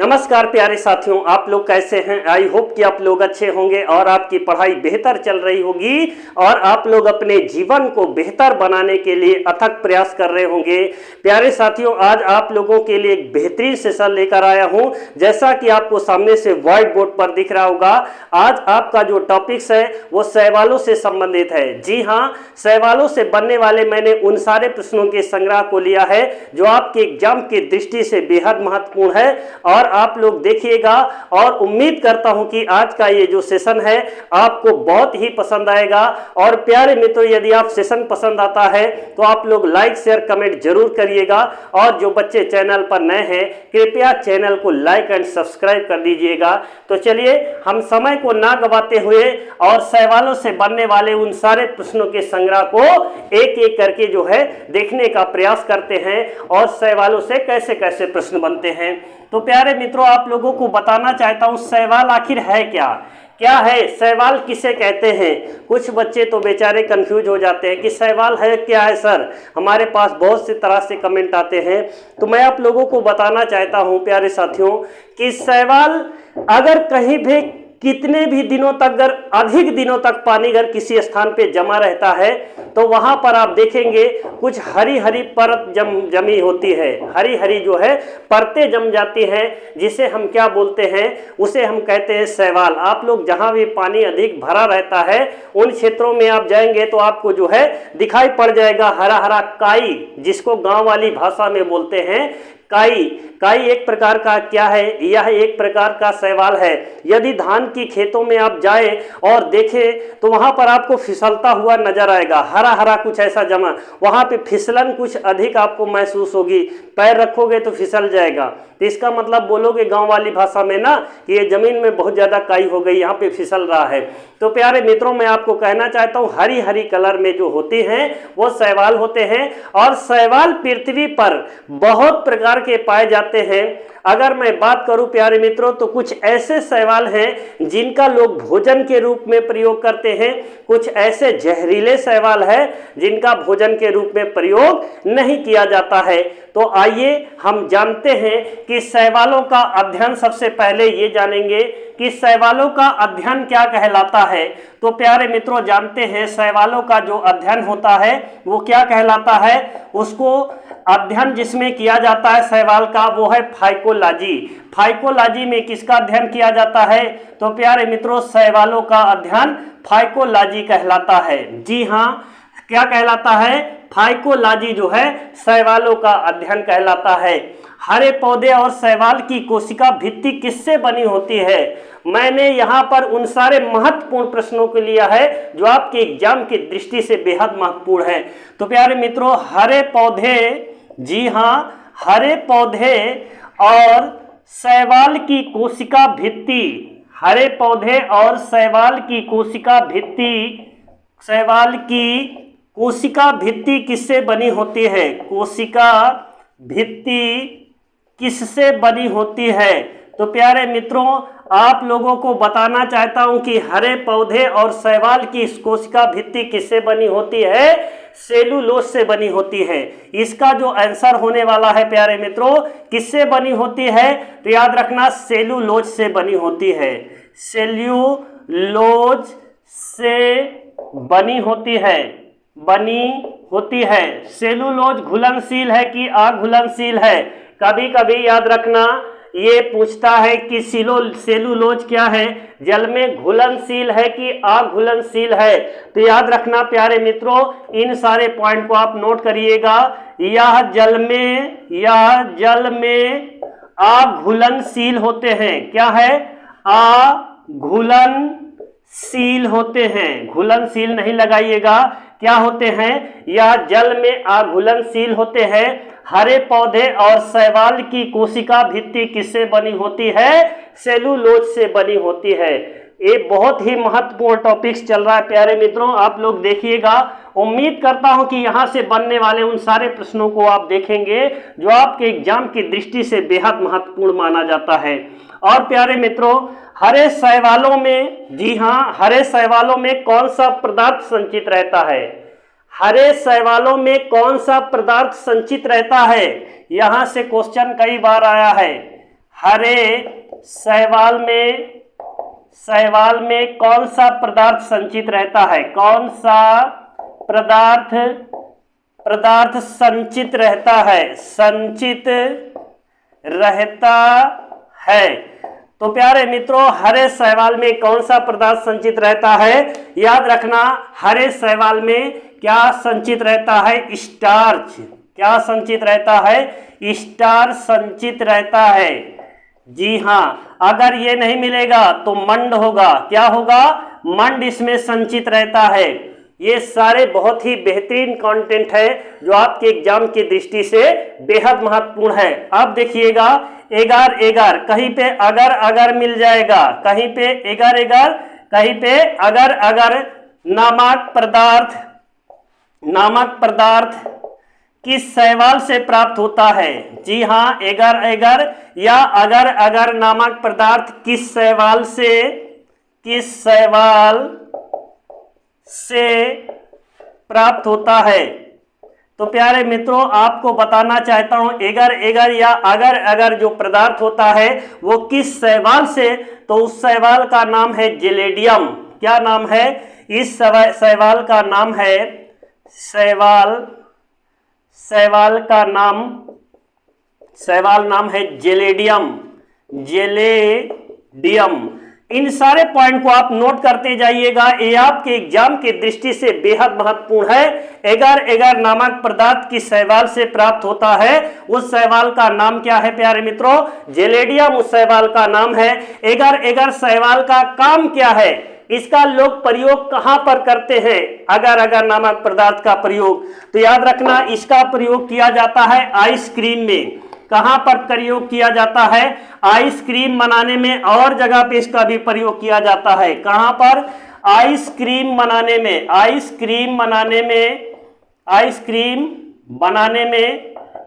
नमस्कार प्यारे साथियों, आप लोग कैसे हैं। आई होप कि आप लोग अच्छे होंगे और आपकी पढ़ाई बेहतर चल रही होगी और आप लोग अपने जीवन को बेहतर बनाने के लिए अथक प्रयास कर रहे होंगे। प्यारे साथियों, आज आप लोगों के लिए एक बेहतरीन सेशन लेकर आया हूं। जैसा कि आपको सामने से व्हाइट बोर्ड पर दिख रहा होगा, आज आपका जो टॉपिक्स है वो सवालों से संबंधित है। जी हाँ, सवालों से बनने वाले मैंने उन सारे प्रश्नों के संग्रह को लिया है जो आपके एग्जाम की दृष्टि से बेहद महत्वपूर्ण है और आप लोग देखिएगा और उम्मीद करता हूं कि आज का ये जो सेशन है आपको बहुत ही पसंद आएगा। और प्यारे मित्रों, यदि आप सेशन पसंद आता है तो आप लोग लाइक शेयर कमेंट जरूर करिएगा और जो बच्चे चैनल पर नए हैं कृपया चैनल को लाइक एंड सब्सक्राइब कर दीजिएगा। तो चलिए हम समय को ना गवाते हुए और सवालों से बनने वाले उन सारे प्रश्नों के संग्रह को एक एक करके जो है देखने का प्रयास करते हैं और सवालों से कैसे कैसे प्रश्न बनते हैं। तो प्यारे मित्रों, आप लोगों को बताना चाहता हूं सवाल आखिर है क्या है, सवाल किसे कहते हैं। कुछ बच्चे तो बेचारे कंफ्यूज हो जाते हैं कि सवाल है क्या है सर। हमारे पास बहुत सी तरह से कमेंट आते हैं, तो मैं आप लोगों को बताना चाहता हूं प्यारे साथियों कि सवाल अगर कहीं भी कितने भी दिनों तक, अगर अधिक दिनों तक पानी अगर किसी स्थान पे जमा रहता है तो वहां पर आप देखेंगे कुछ हरी हरी परत जमी होती है, हरी हरी जो है परतें जम जाती हैं, जिसे हम क्या बोलते हैं, उसे हम कहते हैं शैवाल। आप लोग जहां भी पानी अधिक भरा रहता है उन क्षेत्रों में आप जाएंगे तो आपको जो है दिखाई पड़ जाएगा हरा हरा काई, जिसको गांव वाली भाषा में बोलते हैं काई एक प्रकार का क्या है, यह एक प्रकार का शैवाल है। यदि धान की खेतों में आप जाएं और देखें तो वहां पर आपको फिसलता हुआ नजर आएगा, हरा हरा कुछ ऐसा जमा, वहां पे फिसलन कुछ अधिक आपको महसूस होगी, पैर रखोगे तो फिसल जाएगा। तो इसका मतलब बोलोगे गांव वाली भाषा में ना कि ये जमीन में बहुत ज्यादा काई हो गई, यहाँ पे फिसल रहा है। तो प्यारे मित्रों, मैं आपको कहना चाहता हूँ हरी हरी कलर में जो होती हैं वो शैवाल होते हैं और शैवाल पृथ्वी पर बहुत प्रकार के पाए जाते हैं। अगर मैं बात करूं प्यारे मित्रों तो कुछ ऐसे शैवाल हैं जिनका लोग भोजन के रूप में प्रयोग करते हैं, कुछ ऐसे जहरीले शैवाल हैं जिनका भोजन के रूप में प्रयोग नहीं किया जाता है। तो आइए हम जानते हैं कि शैवालों का अध्ययन, सबसे पहले ये जानेंगे कि शैवालों का अध्ययन क्या कहलाता है। तो प्यारे मित्रों, जानते हैं शैवालों का जो अध्ययन होता है वो क्या कहलाता है। उसको अध्ययन जिसमें किया जाता है शैवाल का वो है फाइकोलॉजी। फाइकोलॉजी में किसका अध्ययन किया जाता है तो प्यारे मित्रों शैवालों का अध्ययन फाइकोलॉजी कहलाता है। जी हाँ, क्या कहलाता है, फाइकोलॉजी जो है शैवालों का अध्ययन कहलाता है। हरे पौधे और शैवाल की कोशिका भित्ति किससे बनी होती है। मैंने यहाँ पर उन सारे महत्वपूर्ण प्रश्नों को लिया है जो आपके एग्जाम की दृष्टि से बेहद महत्वपूर्ण है। तो प्यारे मित्रों, हरे पौधे, जी हाँ, हरे पौधे और शैवाल की कोशिका भित्ति, हरे पौधे और शैवाल की कोशिका भित्ति, शैवाल की कोशिका भित्ति किससे बनी होती है, कोशिका भित्ति किससे बनी होती है। तो प्यारे मित्रों, आप लोगों को बताना चाहता हूं कि हरे पौधे और शैवाल की कोशिका भित्ति किससे बनी होती है, सेलुलोज से बनी होती है। इसका जो आंसर होने वाला है प्यारे मित्रों, किससे बनी होती है तो याद रखना सेलुलोज से बनी होती है, सेल्यूलोज से बनी होती है। सेलुलोज घुलनशील है कि अघुलनशील है। कभी कभी याद रखना ये पूछता है कि सेलुलोज क्या है, जल में घुलनशील है कि अघुलनशील है। तो याद रखना प्यारे मित्रों, इन सारे पॉइंट को आप नोट करिएगा। यह जल में अघुलनशील होते हैं। क्या है, अघुलनशील होते हैं, घुलनशील नहीं लगाइएगा। क्या होते हैं, यह जल में अघुलनशील होते हैं। हरे पौधे और शैवाल की कोशिका भित्ति किससे बनी होती है, सेलुलोज से बनी होती है। ये बहुत ही महत्वपूर्ण टॉपिक्स चल रहा है प्यारे मित्रों, आप लोग देखिएगा। उम्मीद करता हूं कि यहां से बनने वाले उन सारे प्रश्नों को आप देखेंगे जो आपके एग्जाम की दृष्टि से बेहद महत्वपूर्ण माना जाता है। और प्यारे मित्रों, हरे शैवालों में, जी हाँ, हरे शैवालों में कौन सा पदार्थ संचित रहता है, हरे शैवालों में कौन सा पदार्थ संचित रहता है। यहां से क्वेश्चन कई बार आया है, हरे शैवाल में कौन सा पदार्थ संचित रहता है? कौन सा पदार्थ संचित रहता है? संचित रहता है। तो प्यारे मित्रों, हरे शैवाल में कौन सा पदार्थ संचित रहता है? याद रखना, हरे शैवाल में क्या संचित रहता है? स्टार्च। क्या संचित रहता है? स्टार्च संचित रहता है। जी हाँ, अगर ये नहीं मिलेगा तो मंड होगा। क्या होगा? मंड इसमें संचित रहता है। ये सारे बहुत ही बेहतरीन कंटेंट है जो आपके एग्जाम की दृष्टि से बेहद महत्वपूर्ण है। अब देखिएगा, एगार कहीं पे अगर मिल जाएगा, कहीं पे एगार, कहीं पे अगर नामक पदार्थ किस शैवाल से प्राप्त होता है? जी हाँ, एगार या अगर नामक पदार्थ किस शैवाल से प्राप्त होता है? तो प्यारे मित्रों, आपको बताना चाहता हूं, एगर या अगर जो पदार्थ होता है वो किस शैवाल से, तो उस शैवाल का नाम है जेलेडियम। क्या नाम है? इस शैवाल का नाम है, शैवाल नाम है जेलेडियम। इन सारे पॉइंट को आप नोट करते जाइएगा, ये आपके एग्जाम की दृष्टि से बेहद महत्वपूर्ण है। एगार नामक पदार्थ किस शैवाल से प्राप्त होता है? उस शैवाल का नाम क्या है प्यारे मित्रों? जेलेडियम उस शैवाल का नाम है। एगार शैवाल का काम क्या है? इसका लोग प्रयोग कहां पर करते हैं? अगर नामक पदार्थ का प्रयोग, तो याद रखना, इसका प्रयोग किया जाता है आइसक्रीम में। कहां पर प्रयोग किया जाता है? आइसक्रीम बनाने में, और जगह पे इसका भी प्रयोग किया जाता है। कहां पर? आइसक्रीम बनाने में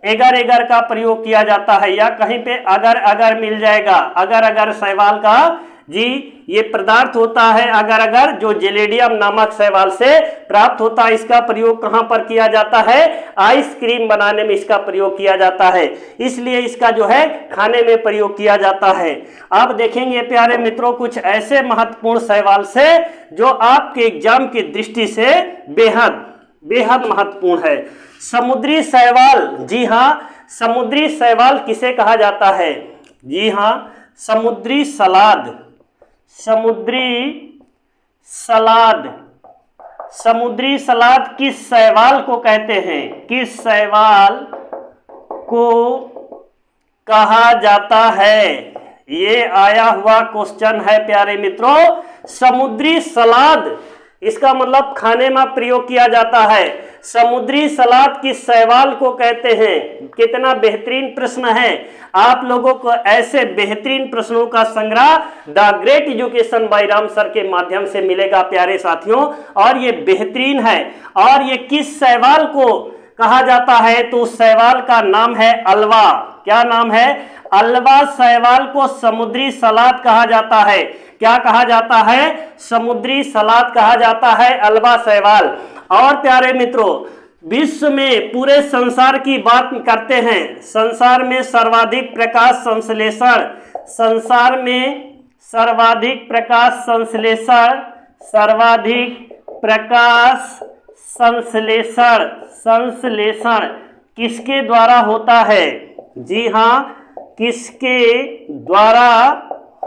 एगार का प्रयोग किया जाता है। या कहीं पे अगर मिल जाएगा, अगर शैवाल का जी ये पदार्थ होता है अगर जो जेलेडियम नामक शैवाल से प्राप्त होता है। इसका प्रयोग कहां पर किया जाता है? आइसक्रीम बनाने में इसका प्रयोग किया जाता है, इसलिए इसका जो है खाने में प्रयोग किया जाता है। अब देखेंगे प्यारे मित्रों कुछ ऐसे महत्वपूर्ण शैवाल से जो आपके एग्जाम की दृष्टि से बेहद महत्वपूर्ण है। समुद्री शैवाल, जी हाँ, समुद्री शैवाल किसे कहा जाता है? जी हाँ, समुद्री सलाद किस शैवाल को कहते हैं? किस शैवाल को कहा जाता है? ये आया हुआ क्वेश्चन है प्यारे मित्रों। समुद्री सलाद, इसका मतलब खाने में प्रयोग किया जाता है। समुद्री सलाद किस शैवाल को कहते हैं? कितना बेहतरीन प्रश्न है। आप लोगों को ऐसे बेहतरीन प्रश्नों का संग्रह the great education by Ram sir के माध्यम से मिलेगा प्यारे साथियों, और ये बेहतरीन है। और ये किस शैवाल को कहा जाता है? तो उस शैवाल का नाम है अलवा। क्या नाम है? अलवा शैवाल को समुद्री सलाद कहा जाता है। क्या कहा जाता है? समुद्री सलाद कहा जाता है अलवा शैवाल। और प्यारे मित्रों, विश्व में पूरे संसार की बात करते हैं, संसार में सर्वाधिक प्रकाश संश्लेषण, संश्लेषण किसके द्वारा होता है? जी हाँ, किसके द्वारा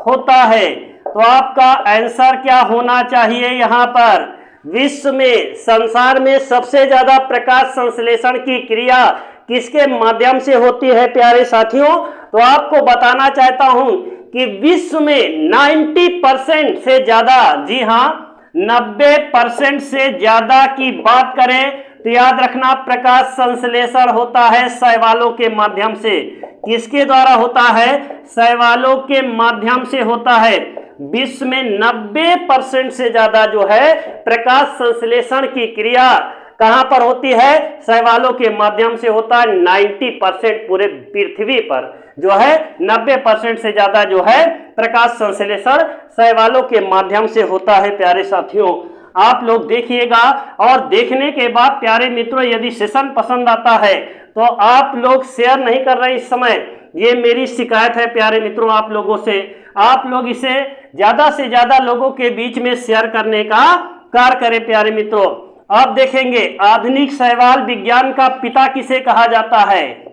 होता है? तो आपका आंसर क्या होना चाहिए यहाँ पर? विश्व में, संसार में सबसे ज्यादा प्रकाश संश्लेषण की क्रिया किसके माध्यम से होती है प्यारे साथियों? तो आपको बताना चाहता हूं कि विश्व में 90% से ज्यादा, जी हाँ 90% से ज्यादा की बात करें तो याद रखना प्रकाश संश्लेषण होता है शैवालों के माध्यम से। किसके द्वारा होता है? शैवालों के माध्यम से होता है। विश्व में 90% से ज्यादा जो है प्रकाश संश्लेषण की क्रिया कहां पर होती है? शैवालों के माध्यम से होता है। 90% पूरे पृथ्वी पर जो है 90% से ज्यादा जो है प्रकाश संश्लेषण शैवालों के माध्यम से होता है। प्यारे साथियों, आप लोग देखिएगा, और देखने के बाद प्यारे मित्रों यदि सेशन पसंद आता है तो आप लोग शेयर नहीं कर रहे इस समय, ये मेरी शिकायत है प्यारे मित्रों आप लोगों से। आप लोग इसे ज्यादा से ज्यादा लोगों के बीच में शेयर करने का कार्य करें प्यारे मित्रों। अब देखेंगे आधुनिक शैवाल विज्ञान का पिता किसे कहा जाता है।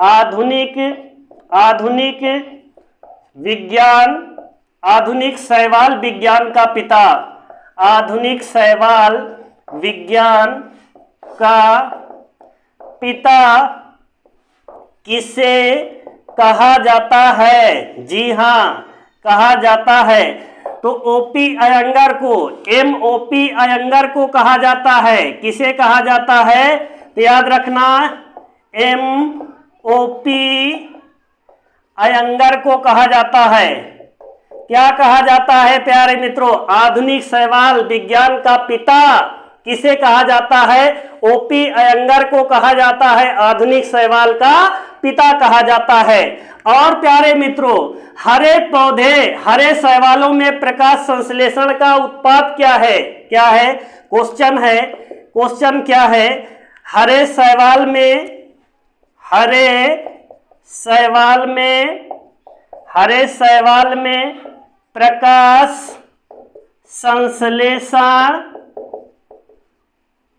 आधुनिक शैवाल विज्ञान का पिता, आधुनिक शैवाल विज्ञान का पिता किसे कहा जाता है। जी हाँ, कहा जाता है तो ओपी अयंगर को, MOP अयंगर को कहा जाता है। किसे कहा जाता है तो याद रखना MOP अयंगर को कहा जाता है। क्या कहा जाता है प्यारे मित्रों, आधुनिक शैवाल विज्ञान का पिता किसे कहा जाता है। OP अयंगर को कहा जाता है, आधुनिक शैवाल का पिता कहा जाता है। और प्यारे मित्रों हरे पौधे, हरे शैवालों में प्रकाश संश्लेषण का उत्पाद क्या है। क्या है क्वेश्चन है, क्वेश्चन क्या है। हरे शैवाल में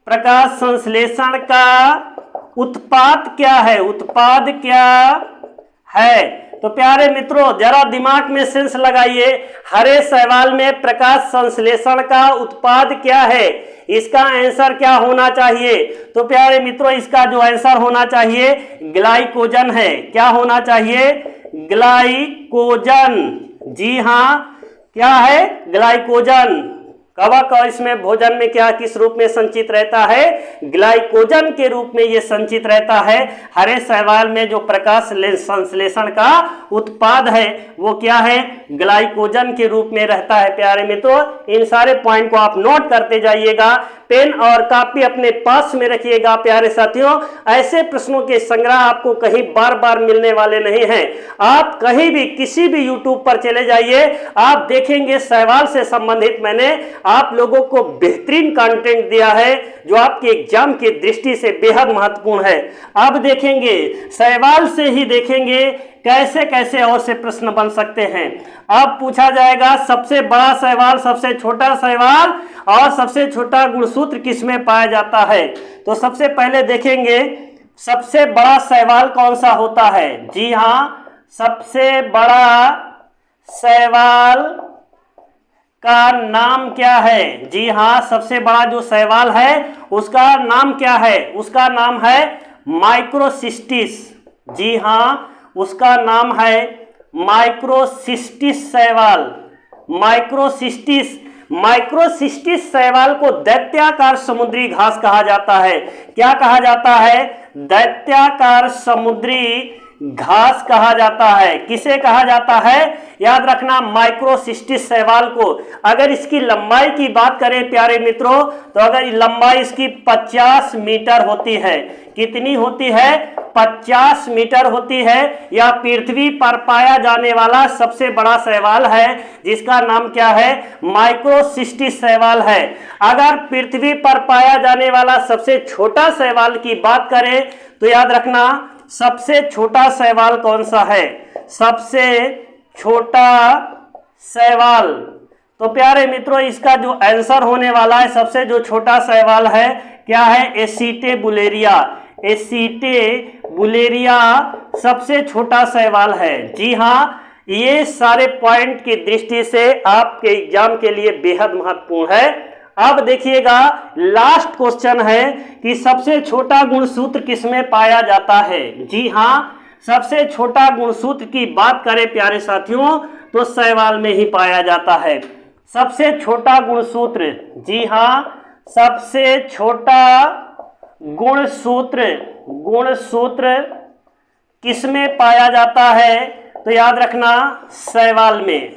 प्रकाश संश्लेषण का उत्पाद क्या है, उत्पाद क्या है। तो प्यारे मित्रों जरा दिमाग में सेंस लगाइए, हरे शैवाल में प्रकाश संश्लेषण का उत्पाद क्या है, इसका आंसर क्या होना चाहिए। तो प्यारे मित्रों इसका जो आंसर होना चाहिए ग्लाइकोजन है। क्या होना चाहिए, ग्लाइकोजन। जी हाँ, क्या है ग्लाइकोजन। कवक और इसमें भोजन में क्या किस रूप में संचित रहता है, ग्लाइकोजन के रूप में ये संचित रहता है। हरे शैवाल में जो प्रकाश संश्लेषण का उत्पाद है वो क्या है, ग्लाइकोजन के रूप में रहता है। प्यारे मित्रों इन सारे पॉइंट को आप नोट करते जाइएगा, पेन और कॉपी अपने पास में रखिएगा। प्यारे साथियों ऐसे प्रश्नों के संग्रह आपको कहीं बार बार मिलने वाले नहीं हैं। आप कहीं भी किसी भी यूट्यूब पर चले जाइए, आप देखेंगे शैवाल से संबंधित मैंने आप लोगों को बेहतरीन कंटेंट दिया है जो आपके एग्जाम की दृष्टि से बेहद महत्वपूर्ण है। अब देखेंगे शैवाल से ही देखेंगे कैसे कैसे और से प्रश्न बन सकते हैं। अब पूछा जाएगा सबसे बड़ा शैवाल, सबसे छोटा शैवाल और सबसे छोटा गुणसूत्र किसमें पाया जाता है। तो सबसे पहले देखेंगे सबसे बड़ा शैवाल कौन सा होता है। जी हाँ, सबसे बड़ा शैवाल का नाम क्या है। जी हाँ, सबसे बड़ा जो शैवाल है उसका नाम क्या है, उसका नाम है माइक्रोसिस्टिस। जी हाँ, उसका नाम है माइक्रोसिस्टिस शैवाल। माइक्रोसिस्टिस शैवाल को दैत्याकार समुद्री घास कहा जाता है। क्या कहा जाता है, दैत्याकार समुद्री घास कहा जाता है। किसे कहा जाता है, याद रखना माइक्रोसिस्टिस शैवाल को। अगर इसकी लंबाई की बात करें प्यारे मित्रों तो अगर लंबाई इसकी 50 मीटर होती है, कितनी होती है, 50 मीटर होती है। यह पृथ्वी पर पाया जाने वाला सबसे बड़ा शैवाल है जिसका नाम क्या है, माइक्रोसिस्टिस शैवाल है। अगर पृथ्वी पर पाया जाने वाला सबसे छोटा शैवाल की बात करें तो याद रखना सबसे छोटा शैवाल कौन सा है, सबसे छोटा शैवाल। तो प्यारे मित्रों इसका जो आंसर होने वाला है सबसे जो छोटा शैवाल है क्या है, एसीटेबुलेरिया। एसीटेबुलेरिया सबसे छोटा शैवाल है। जी हाँ, ये सारे पॉइंट की दृष्टि से आपके एग्जाम के लिए बेहद महत्वपूर्ण है। अब देखिएगा लास्ट क्वेश्चन है कि सबसे छोटा गुणसूत्र किसमें पाया जाता है। जी हाँ, सबसे छोटा गुणसूत्र की बात करें प्यारे साथियों तो शैवाल में ही पाया जाता है। सबसे छोटा गुणसूत्र, जी हाँ, सबसे छोटा गुणसूत्र किसमें पाया जाता है तो याद रखना शैवाल में।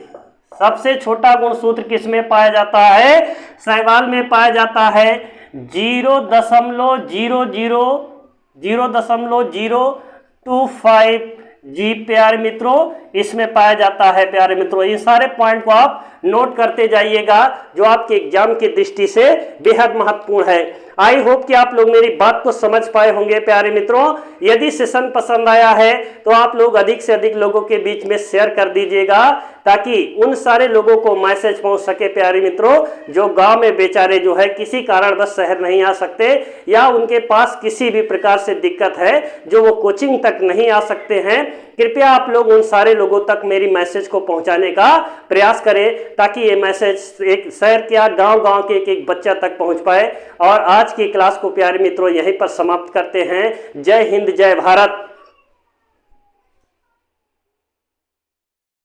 सबसे छोटा गुणसूत्र किसमें पाया जाता है, शैवाल में पाया जाता है। 0.025 जी प्यारे मित्रों इसमें पाया जाता है। प्यारे मित्रों ये सारे पॉइंट को आप नोट करते जाइएगा जो आपके एग्जाम की दृष्टि से बेहद महत्वपूर्ण है। आई होप कि आप लोग मेरी बात को समझ पाए होंगे प्यारे मित्रों। यदि सेशन पसंद आया है तो आप लोग अधिक से अधिक लोगों के बीच में शेयर कर दीजिएगा, ताकि उन सारे लोगों को मैसेज पहुंच सके प्यारे मित्रों, जो गांव में बेचारे जो है किसी कारणवश शहर नहीं आ सकते, या उनके पास किसी भी प्रकार से दिक्कत है, जो वो कोचिंग तक नहीं आ सकते हैं। कृपया आप लोग उन सारे लोगों तक मेरी मैसेज को पहुंचाने का प्रयास करें, ताकि ये मैसेज एक शहर क्या गांव-गांव के एक एक बच्चा तक पहुंच पाए। और आज की क्लास को प्यारे मित्रों यहीं पर समाप्त करते हैं। जय हिंद, जय भारत।